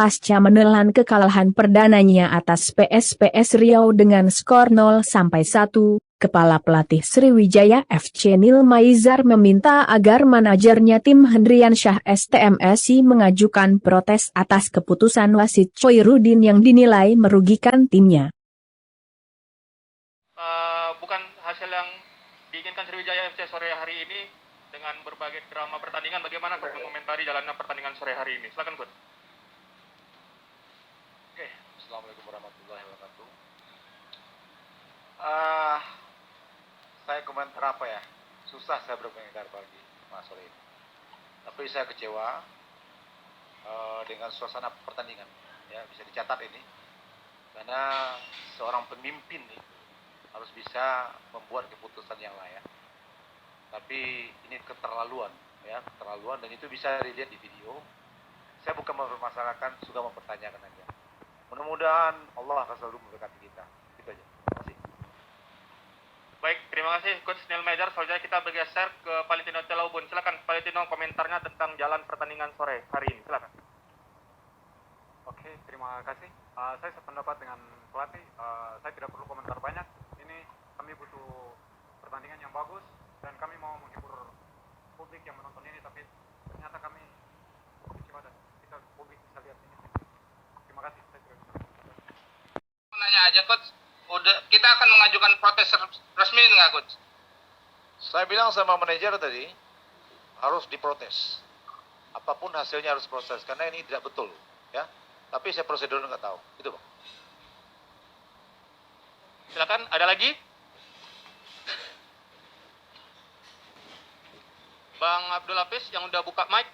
pasca menelan kekalahan perdananya atas PSPS Riau dengan skor 0-1. Kepala Pelatih Sriwijaya FC Nil Maizar meminta agar manajernya tim Hendriansyah STMSI mengajukan protes atas keputusan wasit Choirudin yang dinilai merugikan timnya. Bukan hasil yang diinginkan Sriwijaya FC sore hari ini dengan berbagai drama pertandingan. Bagaimana Coach mengomentari jalannya pertandingan sore hari ini? Silakan Coach. Oke, Assalamualaikum warahmatullahi wabarakatuh. Saya komentar apa ya? Susah saya berkomentar pagi sore ini. Tapi saya kecewa dengan suasana pertandingan. Ya, bisa dicatat ini. Karena seorang pemimpin nih harus bisa membuat keputusan yang layak. Tapi ini keterlaluan, ya, keterlaluan, dan itu bisa dilihat di video. Saya bukan mempermasalahkan, juga mempertanyakan aja. Mudah-mudahan Allah akan selalu memberkati kita. Itu aja. Terima kasih. Baik, terima kasih Coach Nil Maizar. Selanjutnya kita bergeser ke Valentino Telaubun. Silakan Valentino, komentarnya tentang jalan pertandingan sore hari ini. Silakan. Oke, terima kasih. Saya sependapat dengan pelatih. Saya tidak perlu komentar banyak. Ini kami butuh pertandingan yang bagus dan kami mau menghibur publik yang menonton ini. Tapi ternyata kami kecewa dan kita publik bisa lihat ini. Terima kasih. Saya tidak bisa komentar. Nanya aja Coach, udah kita akan mengajukan protes resmi nggak Coach? Saya bilang sama manajer tadi, harus diprotes. Apapun hasilnya harus proses, karena ini tidak betul, ya. Tapi saya prosedur nggak tahu, itu Bang. Silakan, ada lagi? Bang Abdul Hafiz yang udah buka mic.